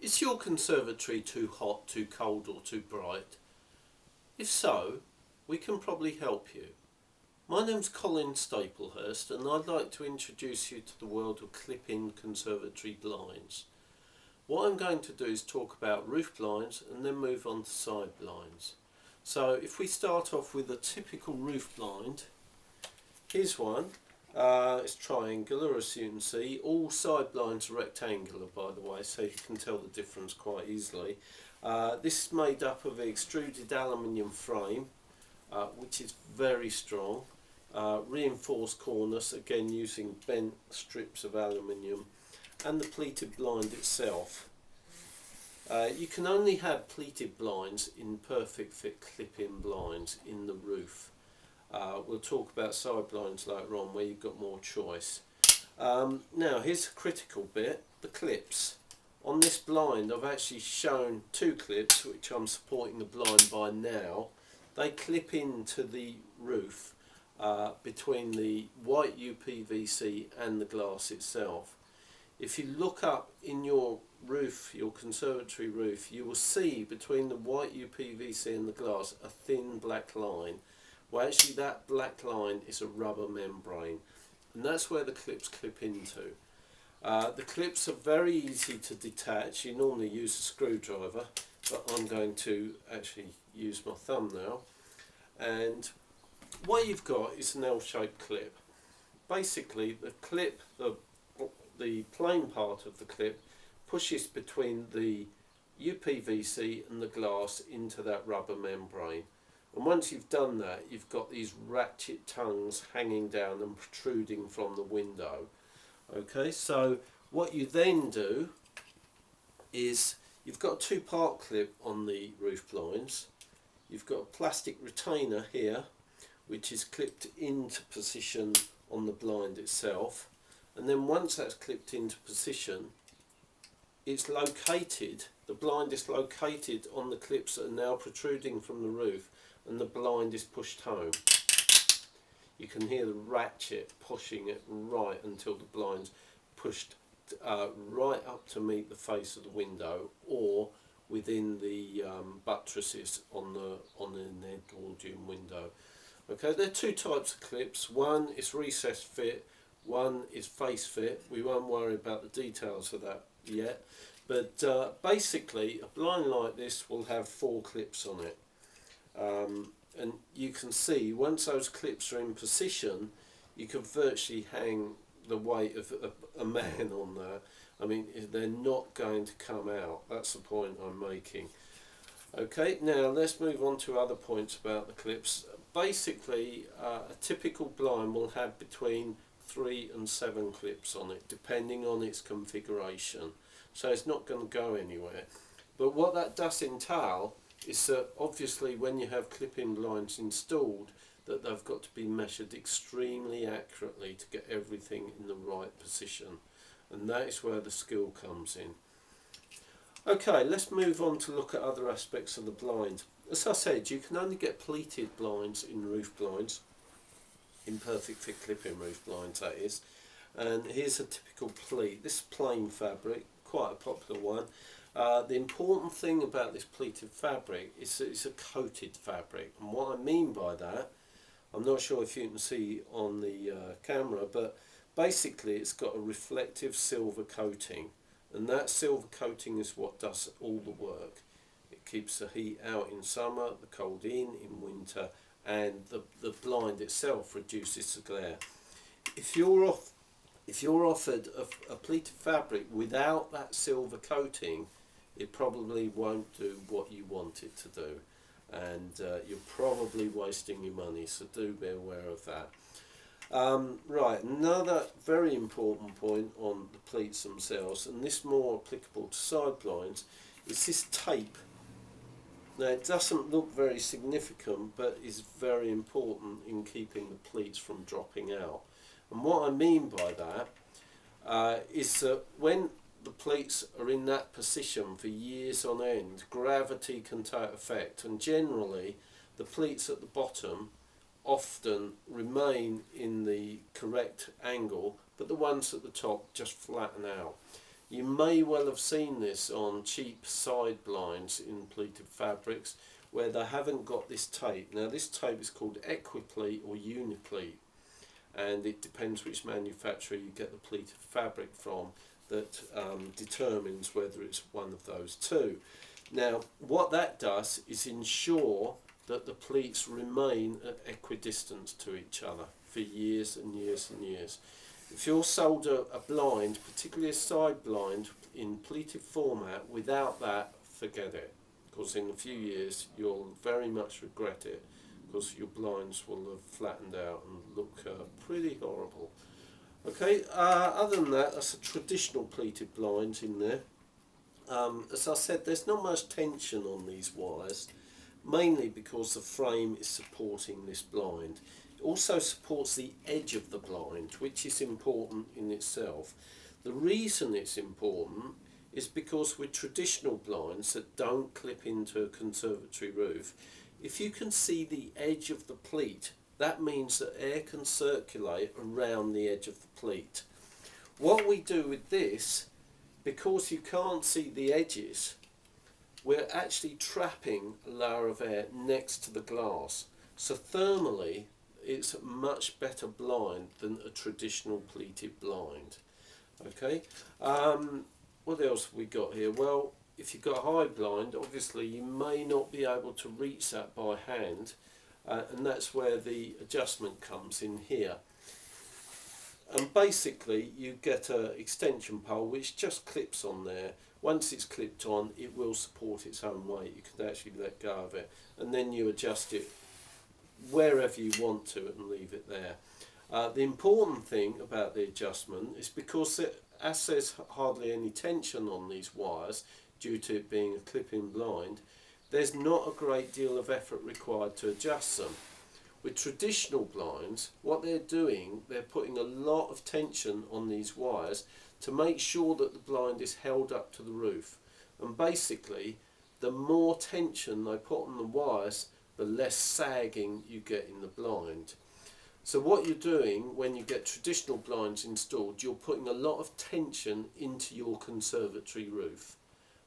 Is your conservatory too hot, too cold or too bright? If so, we can probably help you. My name's Colin Staplehurst and I'd like to introduce you to the world of clip-in conservatory blinds. What I'm going to do is talk about roof blinds and then move on to side blinds. So if we start off with a typical roof blind, here's one. It's triangular, as you can see. All side blinds are rectangular, by the way, so you can tell the difference quite easily. This is made up of an extruded aluminium frame, which is very strong. Reinforced cornice, again using bent strips of aluminium, and the pleated blind itself. You can only have pleated blinds in perfect fit clip-in blinds in the roof. We'll talk about side blinds later on where you've got more choice. Now here's a critical bit, the clips. On this blind I've actually shown two clips which I'm supporting the blind by now. They clip into the roof between the white UPVC and the glass itself. If you look up in your roof, your conservatory roof, you will see between the white UPVC and the glass a thin black line. Well, actually that black line is a rubber membrane, and that's where the clips clip into. The clips are very easy to detach. You normally use a screwdriver, but I'm going to actually use my thumb now. And what you've got is an L-shaped clip. Basically the clip, the plain part of the clip pushes between the UPVC and the glass into that rubber membrane. And once you've done that, you've got these ratchet tongues hanging down and protruding from the window. Okay, so what you then do is you've got a two-part clip on the roof blinds. You've got a plastic retainer here which is clipped into position on the blind itself, and then once that's clipped into position, it's located, the blind is located on the clips that are now protruding from the roof, and the blind is pushed home. You can hear the ratchet pushing it right until the blind's pushed right up to meet the face of the window or within the buttresses on the Ned Gordian window. Okay, there are two types of clips. One is recess fit, one is face fit. We won't worry about the details of that yet, but basically a blind like this will have 4 clips on it. And you can see once those clips are in position, you can virtually hang the weight of a man on there. I mean, they're not going to come out. That's the point I'm making. Okay, now let's move on to other points about the clips. Basically, a typical blind will have between 3 and 7 clips on it, depending on its configuration. So it's not going to go anywhere. But what that does entail is that obviously when you have clip-in blinds installed, that they've got to be measured extremely accurately to get everything in the right position, and that is where the skill comes in. Okay, let's move on to look at other aspects of the blind. As I said, you can only get pleated blinds in roof blinds, in perfect fit clip-in roof blinds that is, and here's a typical pleat. This is plain fabric, quite a popular one. The important thing about this pleated fabric is that it's a coated fabric, and what I mean by that, I'm not sure if you can see on the camera, but basically it's got a reflective silver coating, and that silver coating is what does all the work. It keeps the heat out in summer, the cold in winter, and the blind itself reduces the glare. If you're offered a pleated fabric without that silver coating, it probably won't do what you want it to do, and you're probably wasting your money, so do be aware of that. Right, another very important point on the pleats themselves, and this more applicable to side blinds, is this tape. Now it doesn't look very significant, but is very important in keeping the pleats from dropping out. And what I mean by that is that when the pleats are in that position for years on end, gravity can take effect, and generally the pleats at the bottom often remain in the correct angle, but the ones at the top just flatten out. You may well have seen this on cheap side blinds in pleated fabrics where they haven't got this tape. Now this tape is called Equipleat or Unipleat, and it depends which manufacturer you get the pleated fabric from that determines whether it's one of those two. Now what that does is ensure that the pleats remain at equidistance to each other for years and years and years. If you're sold a blind, particularly a side blind in pleated format, without that, forget it, because in a few years you'll very much regret it, because your blinds will have flattened out and look pretty horrible. Okay, other than that, that's a traditional pleated blind in there. As I said, there's not much tension on these wires, mainly because the frame is supporting this blind. It also supports the edge of the blind, which is important in itself. The reason it's important is because with traditional blinds that don't clip into a conservatory roof, if you can see the edge of the pleat, that means that air can circulate around the edge of the pleat. What we do with this, because you can't see the edges, we're actually trapping a layer of air next to the glass. So thermally, it's a much better blind than a traditional pleated blind. Okay, what else have we got here? Well, if you've got a high blind, obviously you may not be able to reach that by hand, and that's where the adjustment comes in here. And basically you get an extension pole which just clips on there. Once it's clipped on, it will support its own weight. You can actually let go of it, and then you adjust it wherever you want to and leave it there. The important thing about the adjustment is because as there's hardly any tension on these wires due to it being a clipping blind, there's not a great deal of effort required to adjust them. With traditional blinds, what they're doing, they're putting a lot of tension on these wires to make sure that the blind is held up to the roof. And basically, the more tension they put on the wires, the less sagging you get in the blind. So what you're doing when you get traditional blinds installed, you're putting a lot of tension into your conservatory roof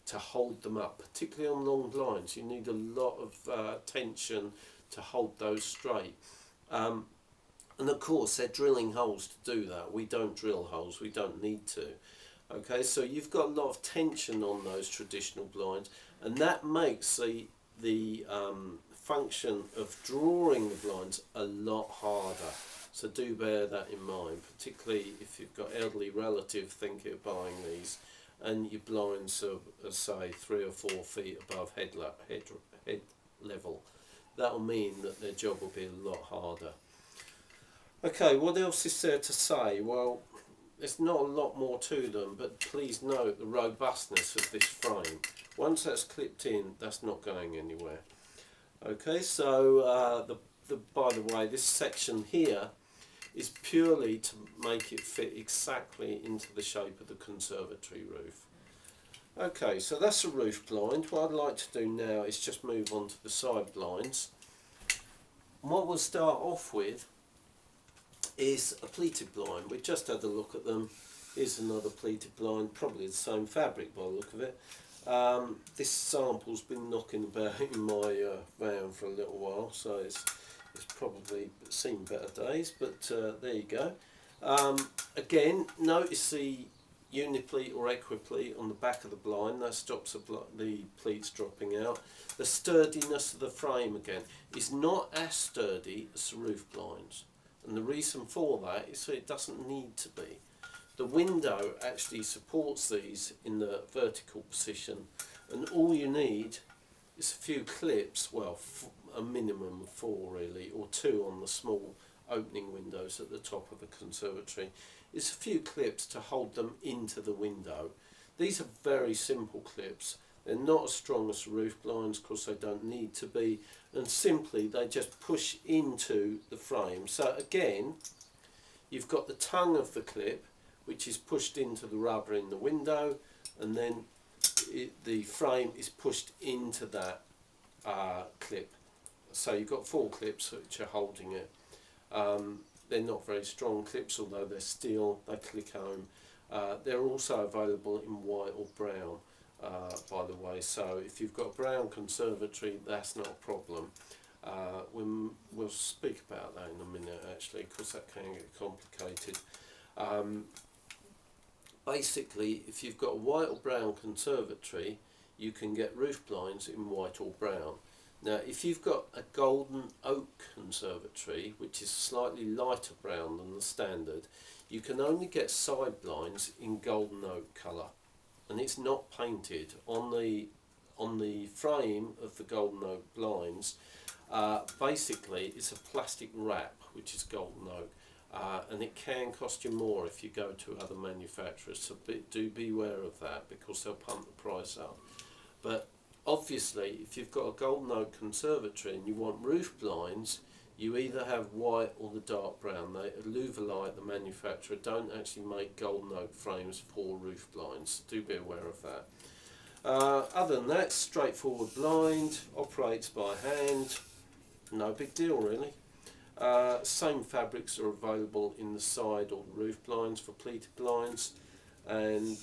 to hold them up, particularly on long blinds. You need a lot of tension to hold those straight. And of course they're drilling holes to do that. We don't drill holes, we don't need to. Okay, so you've got a lot of tension on those traditional blinds, and that makes the function of drawing the blinds a lot harder. So do bear that in mind, particularly if you've got elderly relatives thinking of buying these and your blinds are say 3 or 4 feet above head level. That'll mean that their job will be a lot harder. Okay, what else is there to say? Well, there's not a lot more to them, but please note the robustness of this frame. Once that's clipped in, that's not going anywhere. Okay, so by the way, this section here is purely to make it fit exactly into the shape of the conservatory roof. Okay, so that's the roof blind. What I'd like to do now is just move on to the side blinds. And what we'll start off with is a pleated blind. We just had a look at them. Here's another pleated blind, probably the same fabric by the look of it. This sample's been knocking about in my van for a little while, so it's probably seen better days, but there you go. Again, notice the unipleat or equipleat on the back of the blind. That stops the pleats dropping out. The sturdiness of the frame again is not as sturdy as the roof blinds, and the reason for that is that it doesn't need to be. The window actually supports these in the vertical position, and all you need is a few clips, well, a minimum of 4 really, or 2 on the small opening windows at the top of the conservatory. It's a few clips to hold them into the window. These are very simple clips. They're not as strong as the roof blinds because they don't need to be, and simply they just push into the frame. So again, you've got the tongue of the clip which is pushed into the rubber in the window, and then the frame is pushed into that clip. So you've got 4 clips which are holding it. They're not very strong clips, although they're steel, they click home. They're also available in white or brown, by the way, so if you've got a brown conservatory, that's not a problem. We'll speak about that in a minute actually, because that can get complicated. Basically, if you've got a white or brown conservatory, you can get roof blinds in white or brown. Now, if you've got a golden oak conservatory, which is slightly lighter brown than the standard, you can only get side blinds in golden oak colour, and it's not painted on the frame of the golden oak blinds. Basically, it's a plastic wrap which is golden oak. And it can cost you more if you go to other manufacturers, so do beware of that, because they'll pump the price up. But obviously, if you've got a golden oak conservatory and you want roof blinds, you either have white or the dark brown. Luvalite, the manufacturer, don't actually make golden oak frames for roof blinds. Do be aware of that. Other than that, straightforward blind, operates by hand, no big deal really. Same fabrics are available in the side or the roof blinds for pleated blinds, and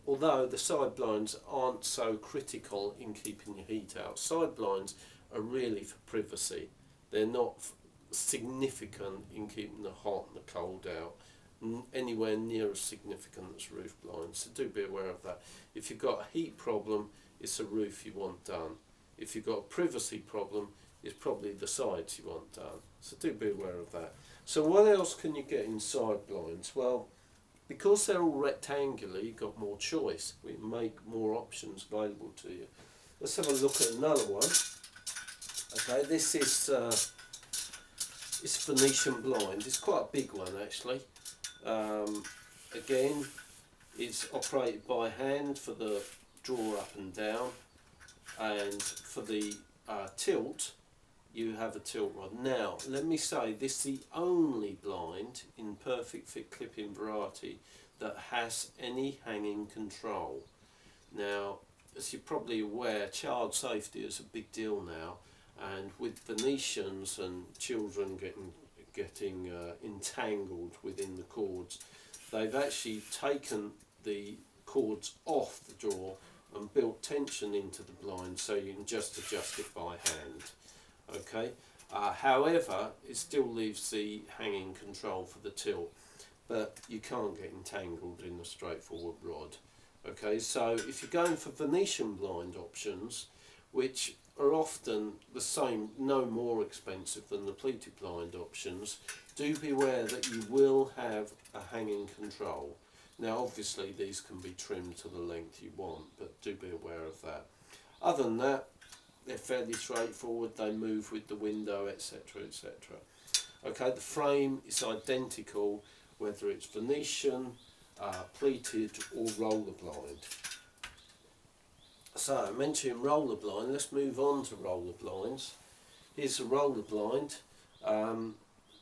although the side blinds aren't so critical in keeping your heat out, side blinds are really for privacy. They're not significant in keeping the hot and the cold out, anywhere near as significant as roof blinds, so do be aware of that. If you've got a heat problem, it's a roof you want done. If you've got a privacy problem, it's probably the sides you want done. So do be aware of that. So what else can you get in side blinds? Well, because they're all rectangular, you've got more choice. We make more options available to you. Let's have a look at another one. Okay, this is it's Venetian blind. It's quite a big one actually. Again, it's operated by hand for the draw up and down, and for the tilt, you have a tilt rod. Now, let me say, this is the only blind in perfect fit clipping variety that has any hanging control. Now, as you're probably aware, child safety is a big deal now, and with Venetians and children getting entangled within the cords, they've actually taken the cords off the drawer and built tension into the blind so you can just adjust it by hand. Okay. However, it still leaves the hanging control for the tilt, but you can't get entangled in a straightforward rod. Okay, so if you're going for Venetian blind options, which are often the same, no more expensive than the pleated blind options, do beware that you will have a hanging control. Now obviously these can be trimmed to the length you want, but do be aware of that. Other than that, they're fairly straightforward, they move with the window, etc, etc. Okay, the frame is identical whether it's Venetian, pleated or roller blind. So, mentioning roller blind, let's move on to roller blinds. Here's a roller blind.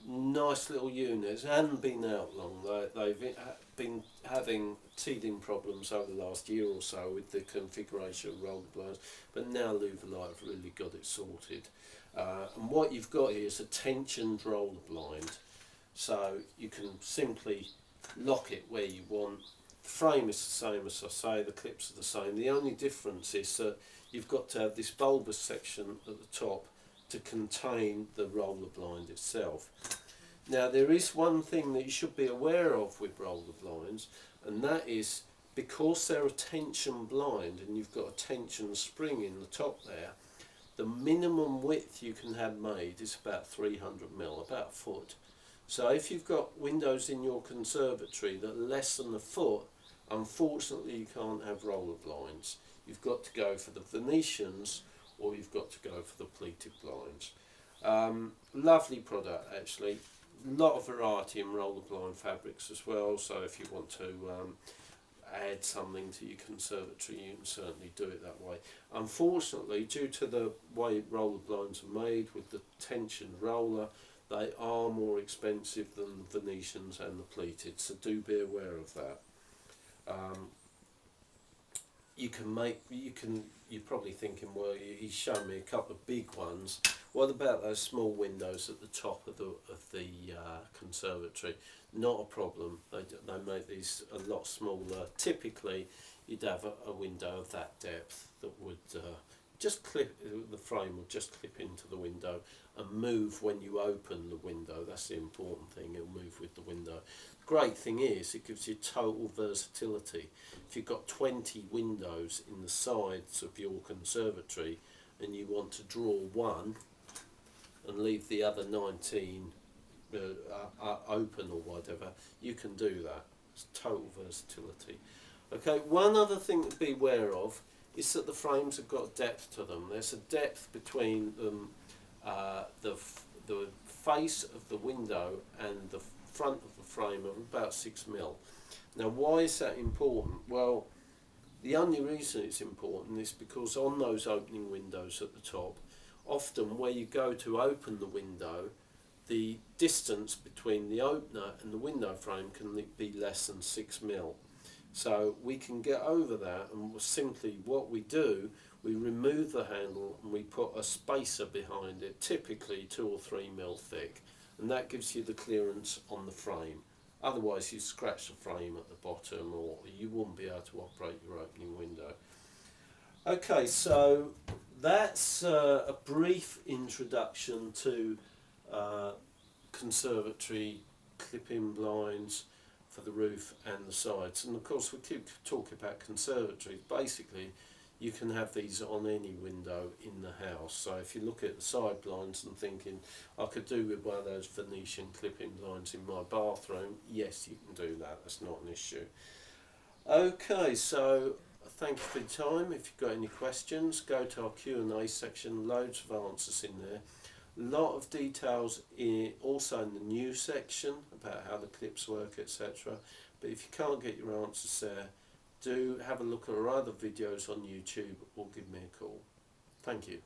Nice little units, hadn't been out long. They've been having teething problems over the last year or so with the configuration of roller blinds, but now Luvalite have really got it sorted. And what you've got here is a tensioned roller blind, so you can simply lock it where you want. The frame is the same, as I say, the clips are the same. The only difference is that you've got to have this bulbous section at the top to contain the roller blind itself. Now there is one thing that you should be aware of with roller blinds, and that is because they're a tension blind and you've got a tension spring in the top there, the minimum width you can have made is about 300mm, about a foot. So if you've got windows in your conservatory that are less than a foot, unfortunately you can't have roller blinds. You've got to go for the Venetians, or you've got to go for the pleated blinds. Lovely product actually, a lot of variety in roller blind fabrics as well, so if you want to add something to your conservatory you can certainly do it that way. Unfortunately, due to the way roller blinds are made with the tensioned roller, they are more expensive than the Venetians and the pleated, so do be aware of that. you're probably thinking, well, he's shown me a couple of big ones. What about those small windows at the top of the conservatory? Not a problem. They make these a lot smaller. Typically, you'd have a window of that depth that would just clip, the frame would just clip into the window and move when you open the window. That's the important thing. It'll move with the window. Great thing is it gives you total versatility. If you've got 20 windows in the sides of your conservatory and you want to draw one and leave the other 19 open or whatever, you can do that. It's total versatility. Okay, one other thing to be aware of is that the frames have got depth to them. There's a depth between them, the face of the window and the front of the frame of about 6 mil. Now, why is that important? Well, the only reason it's important is because on those opening windows at the top, often where you go to open the window, the distance between the opener and the window frame can be less than 6 mil. So we can get over that, and simply what we do, we remove the handle and we put a spacer behind it, typically 2 or 3 mil thick, and that gives you the clearance on the frame. Otherwise you scratch the frame at the bottom, or you wouldn't be able to operate your opening window. Okay, so that's a brief introduction to conservatory clip-in blinds for the roof and the sides. And of course we keep talking about conservatories. Basically you can have these on any window in the house. So if you look at the side blinds and thinking, I could do with one of those Venetian clip-in blinds in my bathroom, yes, you can do that. That's not an issue. Okay, so thank you for your time. If you've got any questions, go to our Q&A section. Loads of answers in there. A lot of details also in the news section about how the clips work, etc. But if you can't get your answers there, do have a look at our other videos on YouTube or give me a call. Thank you.